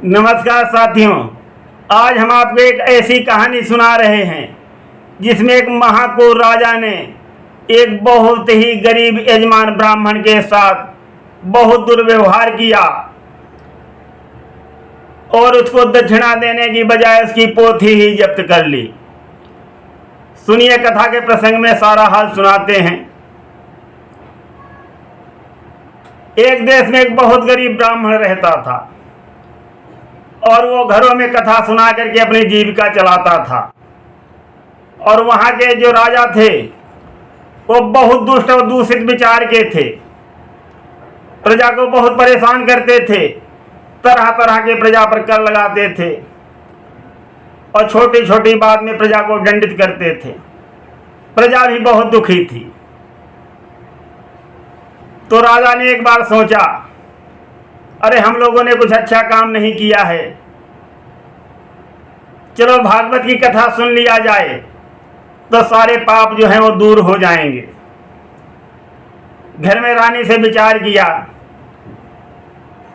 नमस्कार साथियों, आज हम आपको एक ऐसी कहानी सुना रहे हैं जिसमें एक महाक्रूर राजा ने एक बहुत ही गरीब यजमान ब्राह्मण के साथ बहुत दुर्व्यवहार किया और उसको दक्षिणा देने की बजाय उसकी पोथी ही जब्त कर ली। सुनिए, कथा के प्रसंग में सारा हाल सुनाते हैं। एक देश में एक बहुत गरीब ब्राह्मण रहता था और वो घरों में कथा सुना करके अपनी जीविका चलाता था। और वहाँ के जो राजा थे वो बहुत दुष्ट और दूषित विचार के थे, प्रजा को बहुत परेशान करते थे, तरह तरह के प्रजा पर कर लगाते थे और छोटी छोटी बात में प्रजा को दंडित करते थे। प्रजा भी बहुत दुखी थी। तो राजा ने एक बार सोचा, अरे हम लोगों ने कुछ अच्छा काम नहीं किया है, चलो भागवत की कथा सुन लिया जाए तो सारे पाप जो हैं वो दूर हो जाएंगे। घर में रानी से विचार किया,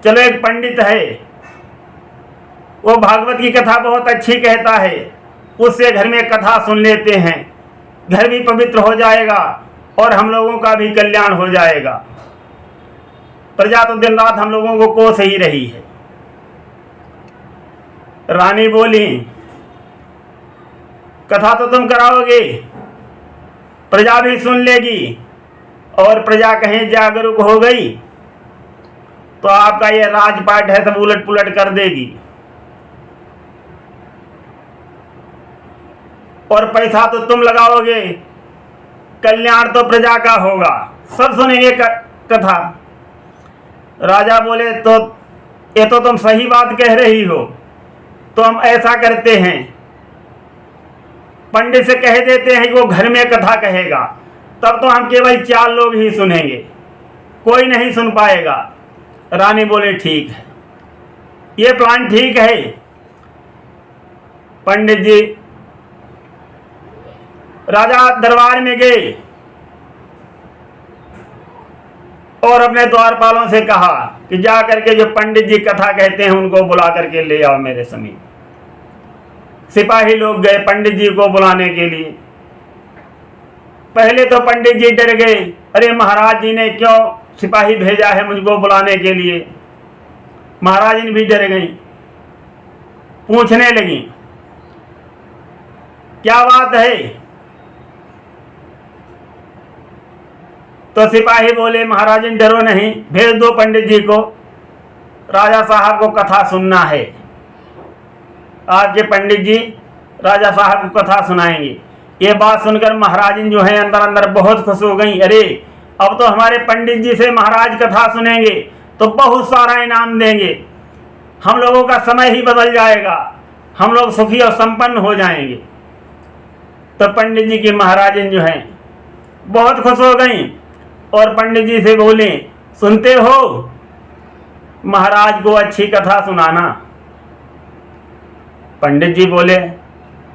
चलो एक पंडित है, वो भागवत की कथा बहुत अच्छी कहता है, उससे घर में कथा सुन लेते हैं, घर भी पवित्र हो जाएगा और हम लोगों का भी कल्याण हो जाएगा। प्रजा तो दिन रात हम लोगों को कोस ही रही है। रानी बोली, कथा तो तुम कराओगे, प्रजा भी सुन लेगी और प्रजा कहीं जागरूक हो गई तो आपका ये राजपाट है सब उलट पुलट कर देगी और पैसा तो तुम लगाओगे, कल्याण तो प्रजा का होगा, सब सुनेंगे कथा। राजा बोले, तो ये तो तुम सही बात कह रही हो, तो हम ऐसा करते हैं, पंडित से कह देते हैं कि वो घर में कथा कहेगा, तब तो हम केवल 4 लोग ही सुनेंगे, कोई नहीं सुन पाएगा। रानी बोले, ठीक है, ये प्लान ठीक है। पंडित जी राजा दरबार में गए और अपने द्वारपालों से कहा कि जा करके जो पंडित जी कथा कहते हैं उनको बुला करके ले आओ मेरे समीप। सिपाही लोग गए पंडित जी को बुलाने के लिए। पहले तो पंडित जी डर गए, अरे महाराज जी ने क्यों सिपाही भेजा है मुझको बुलाने के लिए। महाराज जी भी डर गई, पूछने लगी, क्या बात है। तो सिपाही बोले, महाराज जी डरो नहीं, भेज दो पंडित जी को, राजा साहब को कथा सुनना है। आपके पंडित जी राजा साहब को कथा सुनाएंगे। ये बात सुनकर महाराज जो है अंदर अंदर बहुत खुश हो गई। अरे अब तो हमारे पंडित जी से महाराज कथा सुनेंगे तो बहुत सारा इनाम देंगे, हम लोगों का समय ही बदल जाएगा, हम लोग सुखी और संपन्न हो जाएंगे। तो पंडित जी की महाराज जो हैं बहुत खुश हो गई और पंडित जी से बोले, सुनते हो, महाराज को अच्छी कथा सुनाना। पंडित जी बोले,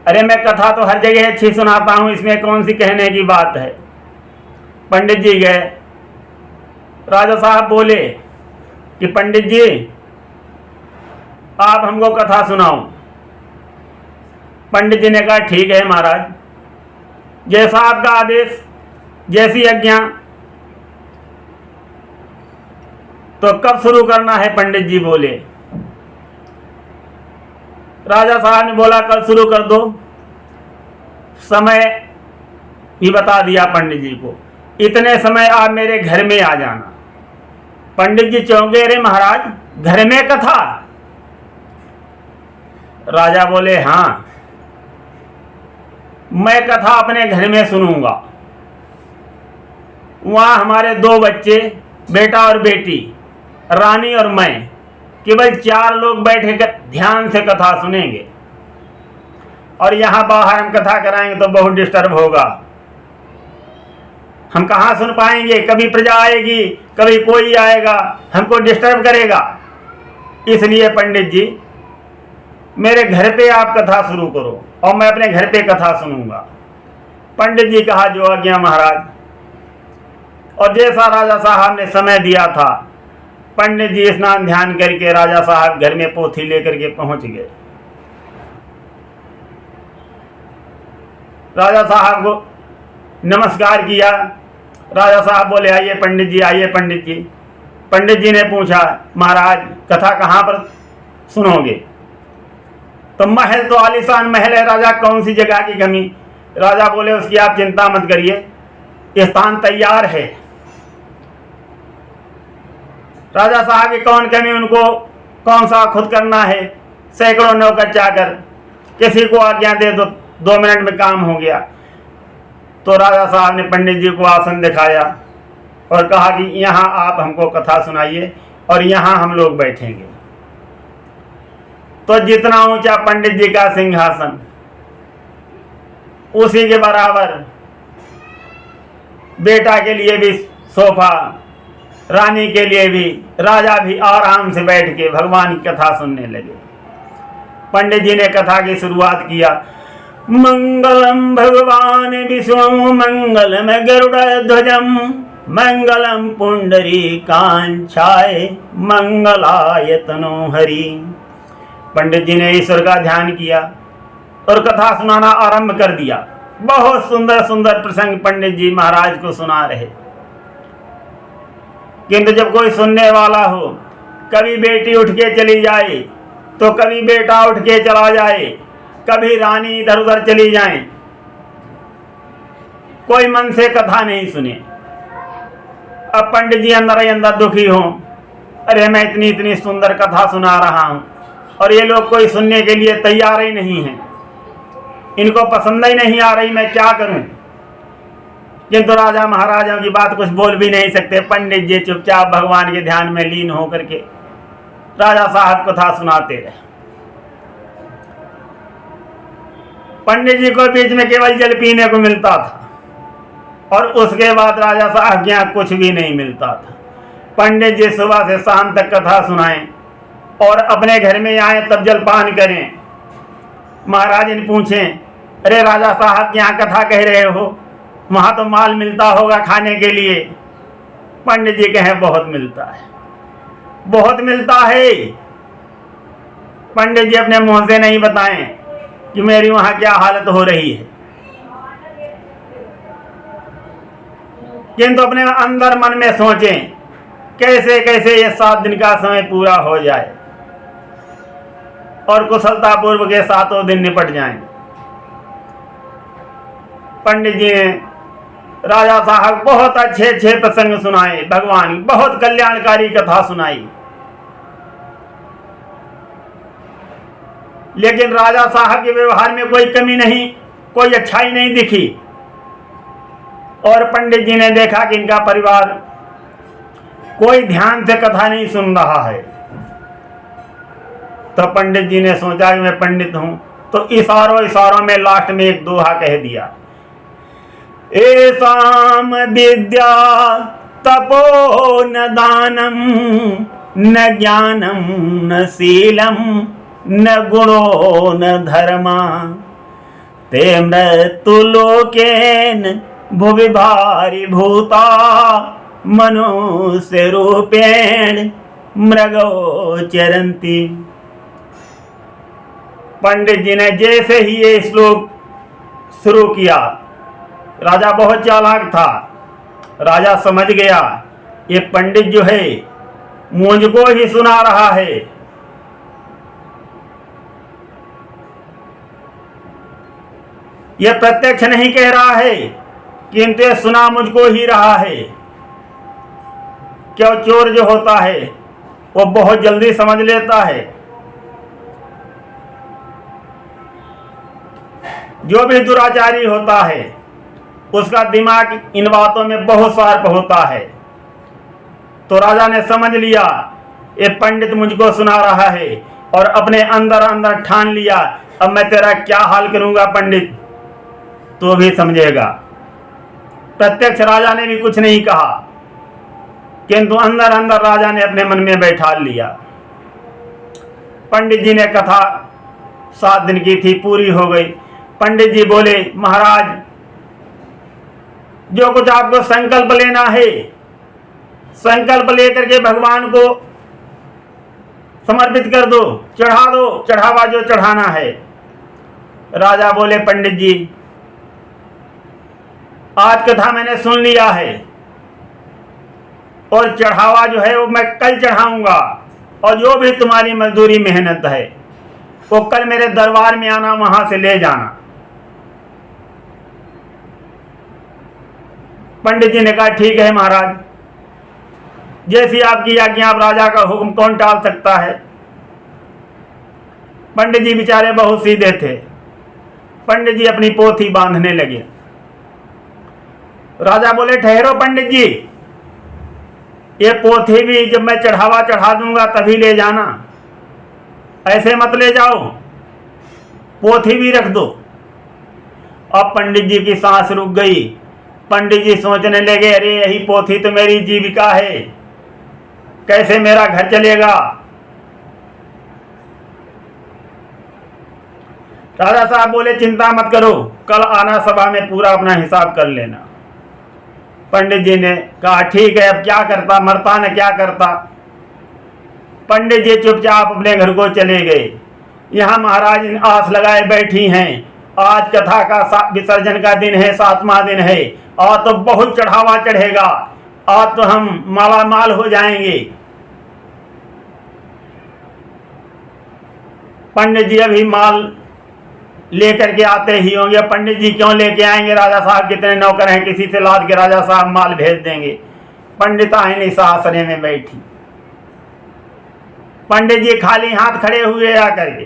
अरे मैं कथा तो हर जगह अच्छी सुनाता हूं, इसमें कौन सी कहने की बात है। पंडित जी गए, राजा साहब बोले कि पंडित जी आप हमको कथा सुनाओ। पंडित जी ने कहा, ठीक है महाराज, जैसा आपका आदेश, जैसी आज्ञा। तो कब शुरू करना है, पंडित जी बोले। राजा साहब ने बोला, कल शुरू कर दो। समय भी बता दिया पंडित जी को, इतने समय आप मेरे घर में आ जाना। पंडित जी चौंके, अरे महाराज घर में कथा। राजा बोले, हाँ, मैं कथा अपने घर में सुनूंगा। वहां हमारे 2 बच्चे, बेटा और बेटी, रानी और मैं, केवल 4 लोग बैठे कर ध्यान से कथा सुनेंगे। और यहां बाहर हम कथा कराएंगे तो बहुत डिस्टर्ब होगा, हम कहां सुन पाएंगे, कभी प्रजा आएगी, कभी कोई आएगा, हमको डिस्टर्ब करेगा। इसलिए पंडित जी मेरे घर पे आप कथा शुरू करो और मैं अपने घर पे कथा सुनूंगा। पंडित जी कहा, जो आज्ञा महाराज। और जैसा राजा साहब ने समय दिया था पंडित जी स्नान ध्यान करके राजा साहब घर में पोथी लेकर के पहुंच गए। राजा साहब को नमस्कार किया। राजा साहब बोले आइए पंडित जी, आइए पंडित जी। पंडित जी ने पूछा महाराज कथा कहाँ पर सुनोगे? तो महल तो आलीशान महल है राजा, कौन सी जगह की कमी? राजा बोले उसकी आप चिंता मत करिए, स्थान तैयार है। राजा साहब की कौन कमी, उनको कौन सा खुद करना है, सैकड़ों नौकर चाकर, किसी को आज्ञा दे दो, 2 मिनट में काम हो गया। तो राजा साहब ने पंडित जी को आसन दिखाया और कहा कि यहाँ आप हमको कथा सुनाइए और यहाँ हम लोग बैठेंगे। तो जितना ऊंचा पंडित जी का सिंहासन, उसी के बराबर बेटा के लिए भी सोफा, रानी के लिए भी, राजा भी आराम से बैठ के भगवान की कथा सुनने लगे। पंडित जी ने कथा की शुरुआत किया। मंगलम भगवान विष्णु मंगलम गरुड़ध्वजम मंगलम पुंडरीकाक्षाय मंगलाय तनोहरि। पंडित जी ने ईश्वर का ध्यान किया और कथा सुनाना आरंभ कर दिया। बहुत सुंदर सुंदर प्रसंग पंडित जी महाराज को सुना रहे। किंतु जब कोई सुनने वाला हो, कभी बेटी उठ के चली जाए तो कभी बेटा उठ के चला जाए, कभी रानी इधर उधर चली जाए, कोई मन से कथा नहीं सुने। अब पंडित जी अंदर ही अंदर दुखी हो, अरे मैं इतनी इतनी सुंदर कथा सुना रहा हूं और ये लोग कोई सुनने के लिए तैयार ही नहीं है, इनको पसंद ही नहीं आ रही, मैं क्या करूं? किंतु राजा महाराजाओं की बात कुछ बोल भी नहीं सकते। पंडित जी चुपचाप भगवान के ध्यान में लीन होकर के राजा साहब कथा सुनाते रहे। पंडित जी को बीच में केवल जल पीने को मिलता था और उसके बाद राजा साहब के यहाँ कुछ भी नहीं मिलता था। पंडित जी सुबह से शाम तक कथा सुनाएं और अपने घर में आए तब जलपान करें। महाराज ने पूछें, अरे राजा साहब के यहाँ कथा कह रहे हो, वहां तो माल मिलता होगा खाने के लिए? पंडित जी कहें बहुत मिलता है, बहुत मिलता है। पंडित जी अपने मुंह से नहीं बताएं कि मेरी वहां क्या हालत हो रही है, किंतु अपने अंदर मन में सोचें कैसे कैसे ये 7 दिन का समय पूरा हो जाए और कुशलतापूर्वक के 7 दिन निपट जाएं। पंडित जी ने राजा साहब बहुत अच्छे अच्छे प्रसंग सुनाए, भगवान की बहुत कल्याणकारी कथा सुनाई। लेकिन राजा साहब के व्यवहार में कोई कमी नहीं, कोई अच्छाई नहीं दिखी। और पंडित जी ने देखा कि इनका परिवार कोई ध्यान से कथा नहीं सुन रहा है। तो पंडित जी ने सोचा कि मैं पंडित हूं, तो इशारों इशारों में लास्ट में एक दोहा कह दिया, एसाम विद्या तपो न दानम न ज्ञानम न शीलम न गुणो न धर्मा ते मृत्युलोकेन भुवि भारी भूता मनुष्य रूपेण मृगो चरन्ति। पंडित जी ने जैसे ही ये श्लोक शुरू किया, राजा बहुत चालाक था। राजा समझ गया ये पंडित जो है मुझको ही सुना रहा है। यह प्रत्यक्ष नहीं कह रहा है, किंतु ये सुना मुझको ही रहा है। क्यों? चोर जो होता है वो बहुत जल्दी समझ लेता है। जो भी दुराचारी होता है उसका दिमाग इन बातों में बहुत शार्प होता है। तो राजा ने समझ लिया ये पंडित मुझको सुना रहा है और अपने अंदर अंदर ठान लिया, अब मैं तेरा क्या हाल करूंगा पंडित, तो भी समझेगा। प्रत्यक्ष राजा ने भी कुछ नहीं कहा, किंतु अंदर अंदर राजा ने अपने मन में बैठा लिया। पंडित जी ने कथा 7 दिन की थी, पूरी हो गई। पंडित जी बोले, महाराज जो कुछ आपको संकल्प लेना है, संकल्प लेकर के भगवान को समर्पित कर दो, चढ़ा दो चढ़ावा जो चढ़ाना है। राजा बोले पंडित जी आज कथा मैंने सुन लिया है और चढ़ावा जो है वो मैं कल चढ़ाऊंगा, और जो भी तुम्हारी मजदूरी मेहनत है वो कल मेरे दरबार में आना, वहां से ले जाना। पंडित जी ने कहा ठीक है महाराज, जैसी आपकी आज्ञा, अब राजा का हुक्म कौन टाल सकता है। पंडित जी बेचारे बहुत सीधे थे। पंडित जी अपनी पोथी बांधने लगे। राजा बोले ठहरो पंडित जी, ये पोथी भी जब मैं चढ़ावा चढ़ा दूंगा तभी ले जाना, ऐसे मत ले जाओ, पोथी भी रख दो। अब पंडित जी की सांस रुक गई। पंडित जी सोचने लगे अरे यही पोथी तो मेरी जीविका है, कैसे मेरा घर चलेगा। राजा साहब बोले चिंता मत करो, कल आना सभा में पूरा अपना हिसाब कर लेना। पंडित जी ने कहा ठीक है, अब क्या करता, मरता न क्या करता। पंडित जी चुपचाप अपने घर को चले गए। यहाँ महाराज आस लगाए बैठी हैं, आज कथा का विसर्जन का दिन है, 7वां दिन है, और तो बहुत चढ़ावा चढ़ेगा, आज तो हम माला माल हो जाएंगे। पंडित जी अभी माल लेकर के आते ही होंगे। पंडित जी क्यों लेके आएंगे, राजा साहब कितने नौकर हैं, किसी से लाद के राजा साहब माल भेज देंगे। पंडिताइन इस आसने में बैठी। पंडित जी खाली हाथ खड़े हुए आकर के।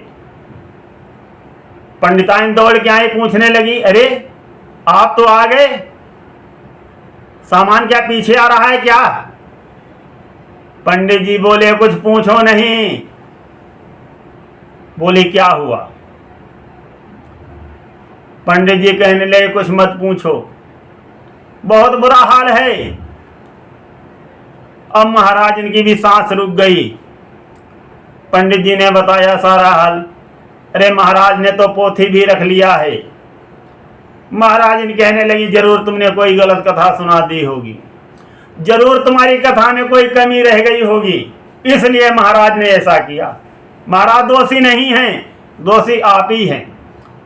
पंडिताइन दौड़ के आई, पूछने लगी अरे आप तो आ गए, सामान क्या पीछे आ रहा है क्या। पंडित जी बोले कुछ पूछो नहीं। बोली क्या हुआ। पंडित जी कहने लगे कुछ मत पूछो, बहुत बुरा हाल है। अब महाराज इनकी भी सांस रुक गई। पंडित जी ने बताया सारा हाल। अरे महाराज ने तो पोथी भी रख लिया है। महाराज इन कहने लगी जरूर तुमने कोई गलत कथा सुना दी होगी, जरूर तुम्हारी कथा में कोई कमी रह गई होगी, इसलिए महाराज ने ऐसा किया। महाराज दोषी नहीं हैं, दोषी आप ही हैं।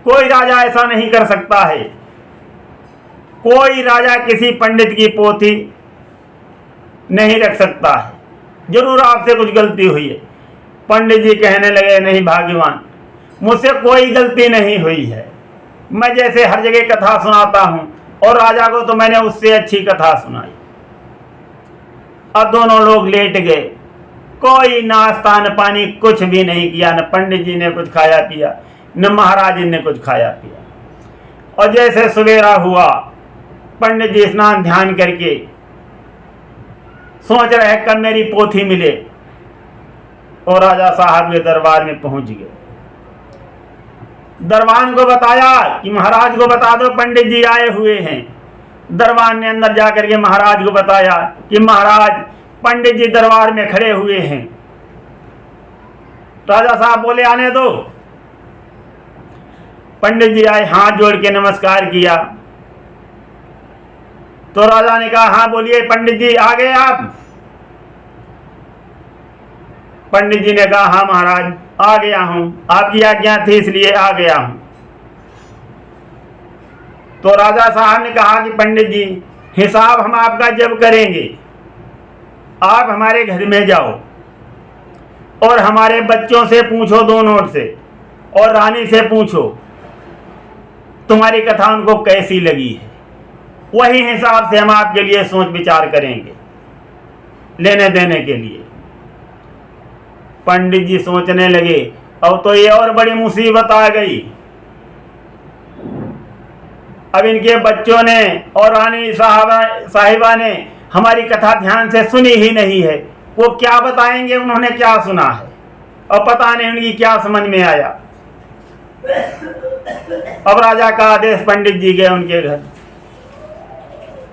कोई राजा ऐसा नहीं कर सकता है। कोई राजा किसी पंडित की पोथी नहीं रख सकता है, जरूर आपसे कुछ गलती हुई है। पंडित जी कहने लगे नहीं भाग्यवान, मुझसे कोई गलती नहीं हुई है। मैं जैसे हर जगह कथा सुनाता हूं, और राजा को तो मैंने उससे अच्छी कथा सुनाई। अब दोनों लोग लेट गए, कोई नाश्ता न पानी कुछ भी नहीं किया। न पंडित जी ने कुछ खाया पिया, न महाराज जी ने कुछ खाया पिया। और जैसे सवेरा हुआ, पंडित जी स्नान ध्यान करके सोच रहे कब मेरी पोथी मिले, और राजा साहब के दरबार में पहुंच गए। दरबान को बताया कि महाराज को बता दो पंडित जी आए हुए हैं। दरबान ने अंदर जाकर के महाराज को बताया कि महाराज पंडित जी दरबार में खड़े हुए हैं। राजा साहब बोले आने दो। पंडित जी आए, हाथ जोड़ के नमस्कार किया। तो राजा ने कहा हाँ बोलिए पंडित जी आ गए आप। पंडित जी ने कहा हाँ महाराज आ गया हूं, आपकी आज्ञा थी इसलिए आ गया हूं। तो राजा साहब ने कहा कि पंडित जी हिसाब हम आपका जब करेंगे, आप हमारे घर में जाओ और हमारे बच्चों से पूछो, दोनों से, और रानी से पूछो तुम्हारी कथा उनको कैसी लगी है। वही हिसाब से हम आपके लिए सोच विचार करेंगे लेने देने के लिए। पंडित जी सोचने लगे अब तो ये और बड़ी मुसीबत आ गई। अब इनके बच्चों ने और रानी साहिबा ने हमारी कथा ध्यान से सुनी ही नहीं है, वो क्या बताएंगे उन्होंने क्या सुना है, और पता नहीं उनकी क्या समझ में आया। अब राजा का आदेश, पंडित जी गए उनके घर।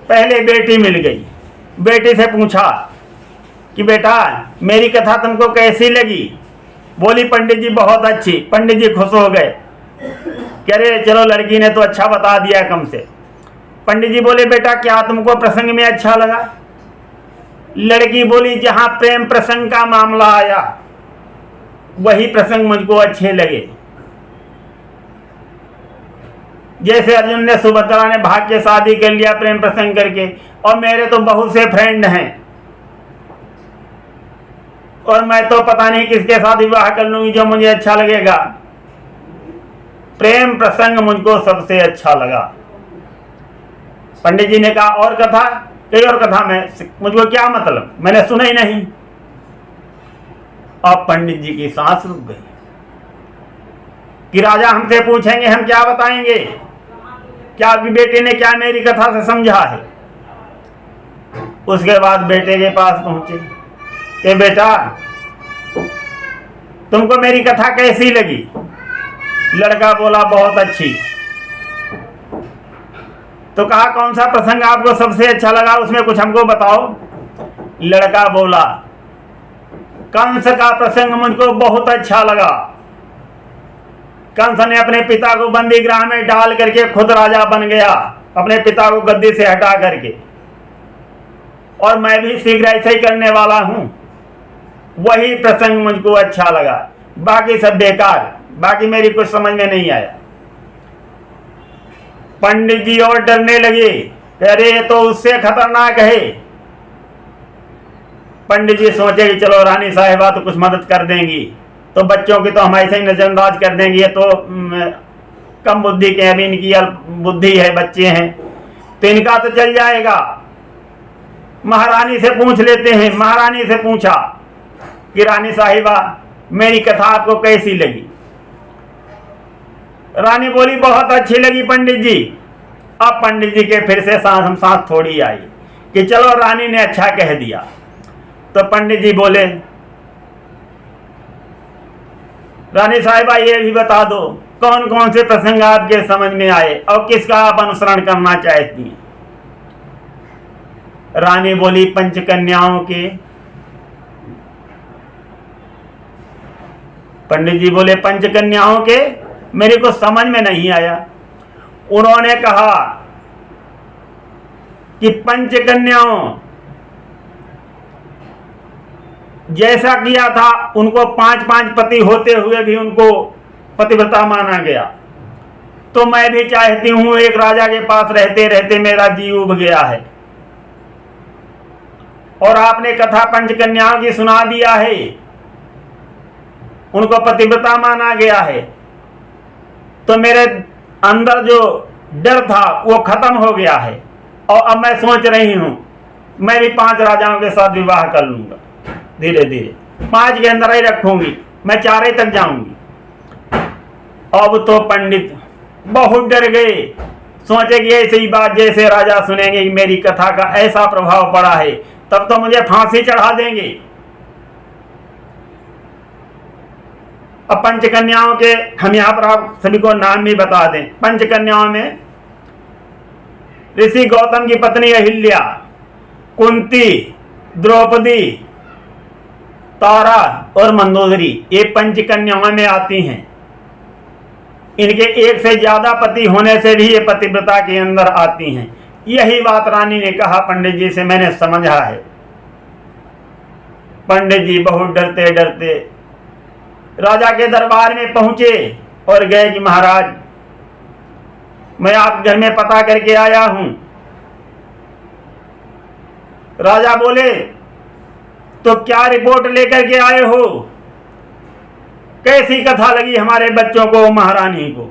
पहले बेटी मिल गई। बेटी से पूछा कि बेटा मेरी कथा तुमको कैसी लगी। बोली पंडित जी बहुत अच्छी। पंडित जी खुश हो गए, कह रहे चलो लड़की ने तो अच्छा बता दिया कम से। पंडित जी बोले बेटा क्या तुमको प्रसंग में अच्छा लगा। लड़की बोली जहां प्रेम प्रसंग का मामला आया वही प्रसंग मुझको अच्छे लगे। जैसे अर्जुन ने सुभद्रा ने भाग के शादी कर लिया प्रेम प्रसंग करके, और मेरे तो बहुत से फ्रेंड हैं और मैं तो पता नहीं किसके साथ विवाह कर लूंगी जो मुझे अच्छा लगेगा। प्रेम प्रसंग मुझको सबसे अच्छा लगा। पंडित जी ने कहा और कथा, कई और कथा में मुझको क्या मतलब, मैंने सुना ही नहीं। अब पंडित जी की सांस रुक गई कि राजा हमसे पूछेंगे हम क्या बताएंगे, क्या आपकी बेटे ने क्या मेरी कथा से समझा है। उसके बाद बेटे के पास पहुंचे कि बेटा तुमको मेरी कथा कैसी लगी। लड़का बोला बहुत अच्छी। तो कहा कौन सा प्रसंग आपको सबसे अच्छा लगा, उसमें कुछ हमको बताओ। लड़का बोला कंस का प्रसंग मुझको बहुत अच्छा लगा। कंस ने अपने पिता को बंदी गृह में डाल करके खुद राजा बन गया, अपने पिता को गद्दी से हटा करके, और मैं भी शीघ्र ऐसे ही करने वाला हूं। वही प्रसंग मुझको अच्छा लगा, बाकी सब बेकार, बाकी मेरी कुछ समझ में नहीं आया। पंडित जी और डरने लगे, अरे ये तो उससे खतरनाक है। पंडित जी सोचे कि चलो रानी साहिबा तो कुछ मदद कर देंगी, तो बच्चों की तो हम ऐसे ही नजरअंदाज कर देंगे, ये तो कम बुद्धि के, अभी इनकी बुद्धि है, बच्चे हैं, तो इनका तो चल जाएगा। महारानी से पूछ लेते हैं। महारानी से पूछा कि रानी साहिबा मेरी कथा आपको कैसी लगी। रानी बोली बहुत अच्छी लगी पंडित जी। अब पंडित जी के फिर से सांस थोड़ी आई कि चलो रानी ने अच्छा कह दिया। तो पंडित जी बोले रानी साहिबा ये भी बता दो कौन कौन से प्रसंग आपके समझ में आए और किसका आप अनुसरण करना चाहती हैं। रानी बोली पंचकन्याओं के। पंडित जी बोले पंचकन्याओं के, मेरे को समझ में नहीं आया। उन्होंने कहा कि पंचकन्याओं जैसा किया था, उनको 5-5 पति होते हुए भी उनको पतिव्रता माना गया, तो मैं भी चाहती हूं एक राजा के पास रहते रहते मेरा जी उब गया है, और आपने कथा पंचकन्याओं की सुना दिया है, उनको पतिव्रता माना गया है, तो मेरे अंदर जो डर था वो खत्म हो गया है, और अब मैं सोच रही हूं मैं भी 5 राजाओं के साथ विवाह कर लूंगा। धीरे धीरे 5 के अंदर ही रखूंगी, मैं 4 तक जाऊंगी। अब तो पंडित बहुत डर गए, सोचे कि ऐसी ही बात जैसे राजा सुनेंगे कि मेरी कथा का ऐसा प्रभाव पड़ा है, तब तो मुझे फांसी चढ़ा देंगे। अब पंचकन्याओं के हम यहाँ पर आप सभी को नाम भी बता दें। पंचकन्याओं में ऋषि गौतम की पत्नी अहिल्या, कुंती, द्रौपदी, तारा और मंदोदरी, ये पंचकन्याओं में आती हैं। इनके एक से ज्यादा पति होने से भी ये पतिव्रता के अंदर आती हैं। यही बात रानी ने कहा पंडित जी से, मैंने समझा है। पंडित जी बहुत डरते डरते राजा के दरबार में पहुंचे और गए कि महाराज मैं आपके घर में पता करके आया हूं। राजा बोले तो क्या रिपोर्ट लेकर के आए हो, कैसी कथा लगी हमारे बच्चों को, महारानी को।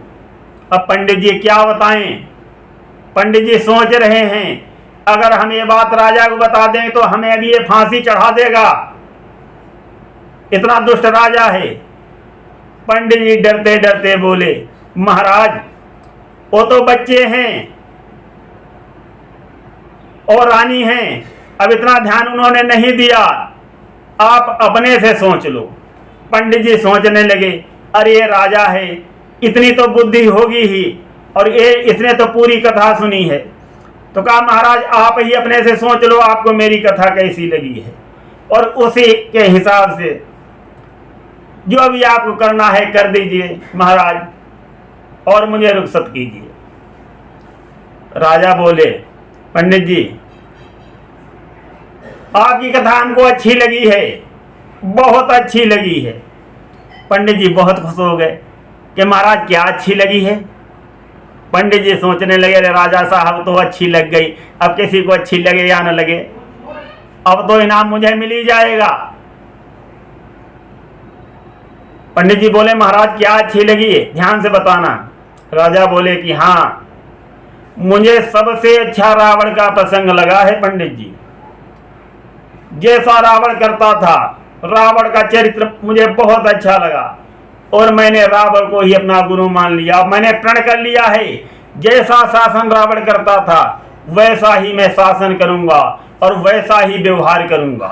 अब पंडित जी क्या बताएं। पंडित जी सोच रहे हैं अगर हम ये बात राजा को बता दें तो हमें अभी ये फांसी चढ़ा देगा, इतना दुष्ट राजा है। पंडित जी डरते डरते बोले महाराज वो तो बच्चे हैं और रानी हैं, अब इतना ध्यान उन्होंने नहीं दिया, आप अपने से सोच लो। पंडित जी सोचने लगे अरे ये राजा है, इतनी तो बुद्धि होगी ही, और ये इसने तो पूरी कथा सुनी है। तो कहा महाराज आप ही अपने से सोच लो आपको मेरी कथा कैसी लगी है, और उसी के हिसाब से जो भी आपको करना है कर दीजिए महाराज, और मुझे रुखसत कीजिए। राजा बोले पंडित जी आपकी कथा हमको अच्छी लगी है, बहुत अच्छी लगी है, पंडित जी बहुत खुश हो गए कि महाराज क्या अच्छी लगी है। पंडित जी सोचने लगे, अरे राजा साहब तो अच्छी लग गई, अब किसी को अच्छी लगे या न लगे, अब तो इनाम मुझे मिल ही जाएगा। पंडित जी बोले, महाराज क्या अच्छी लगी है, ध्यान से बताना। राजा बोले कि हाँ, मुझे सबसे अच्छा रावण का प्रसंग लगा है पंडित जी। जैसा रावण करता था, रावण का चरित्र मुझे बहुत अच्छा लगा और मैंने रावण को ही अपना गुरु मान लिया। मैंने प्रण कर लिया है, जैसा शासन रावण करता था वैसा ही मैं शासन करूंगा और वैसा ही व्यवहार करूंगा।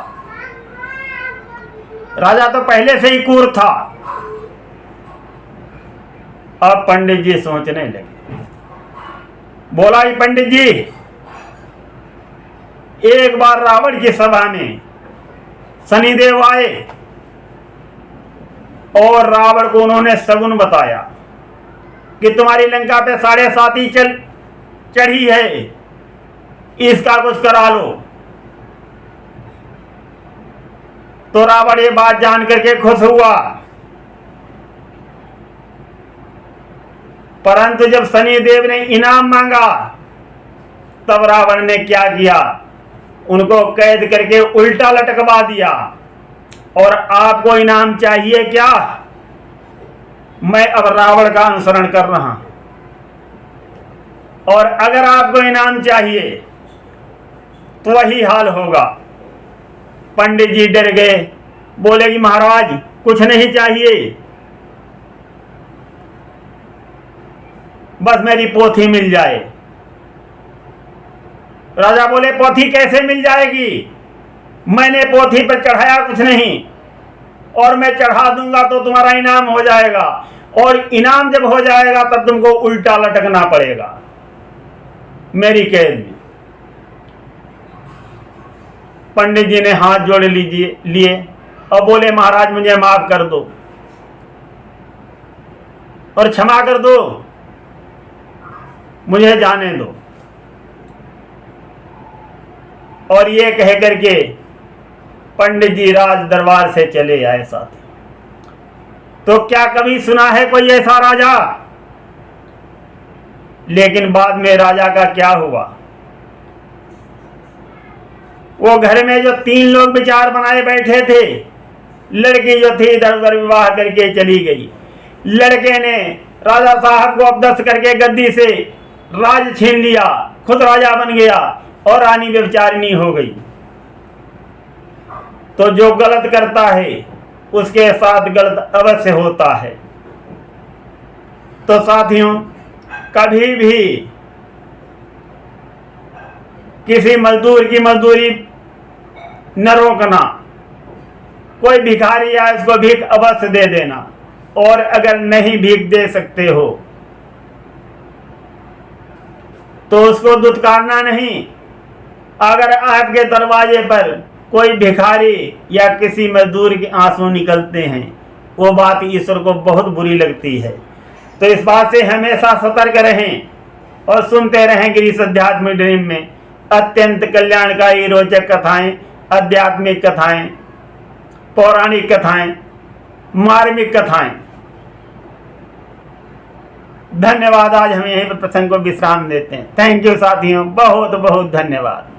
राजा तो पहले से ही क्रूर था। अब पंडित जी सोचने लगे, बोला ही पंडित जी, एक बार रावण की सभा में शनिदेव आए और रावण को उन्होंने सगुन बताया कि तुम्हारी लंका पे 7.5 चढ़ी है, इसका कुछ करा लो। तो रावण ये बात जान करके खुश हुआ, परंतु जब शनिदेव ने इनाम मांगा तब रावण ने क्या किया, उनको कैद करके उल्टा लटकवा दिया। और आपको इनाम चाहिए क्या? मैं अब रावण का अनुसरण कर रहा हूं, और अगर आपको इनाम चाहिए तो वही हाल होगा। पंडित जी डर गए, बोले कि महाराज कुछ नहीं चाहिए, बस मेरी पोथी मिल जाए। राजा बोले, पोथी कैसे मिल जाएगी? मैंने पोथी पर चढ़ाया कुछ नहीं, और मैं चढ़ा दूंगा तो तुम्हारा इनाम हो जाएगा, और इनाम जब हो जाएगा तब तुमको उल्टा लटकना पड़ेगा मेरी कैद में। पंडित जी ने हाथ जोड़ लिए और बोले, महाराज मुझे माफ कर दो और क्षमा कर दो, मुझे जाने दो। और ये कह करके पंडित जी राज दरबार से चले आए। साथी, तो क्या कभी सुना है कोई ऐसा राजा? लेकिन बाद में राजा का क्या हुआ, वो घर में जो 3 लोग विचार बनाए बैठे थे, लड़की जो थी इधर उधर विवाह करके चली गई। लड़के ने राजा साहब को अपदस्थ करके गद्दी से राज छीन लिया, खुद राजा बन गया और रानी व्यभिचारिणी हो गई। तो जो गलत करता है उसके साथ गलत अवश्य होता है। तो साथियों, कभी भी किसी मजदूर की मजदूरी न रोकना, कोई भिखारी आए उसको भीख अवश्य दे देना, और अगर नहीं भीख दे सकते हो तो उसको दुत्कारना नहीं। अगर आपके दरवाजे पर कोई भिखारी या किसी मजदूर के आंसू निकलते हैं, वो बात ईश्वर को बहुत बुरी लगती है। तो इस बात से हमेशा सतर्क रहें और सुनते रहें गिरीश अध्यात्मिक ड्रीम में अत्यंत कल्याणकारी रोचक कथाएं, आध्यात्मिक कथाएं, पौराणिक कथाएं, मार्मिक कथाएं। धन्यवाद। आज हम यहीं पर प्रसंग को विश्राम देते हैं। थैंक यू साथियों, बहुत बहुत धन्यवाद।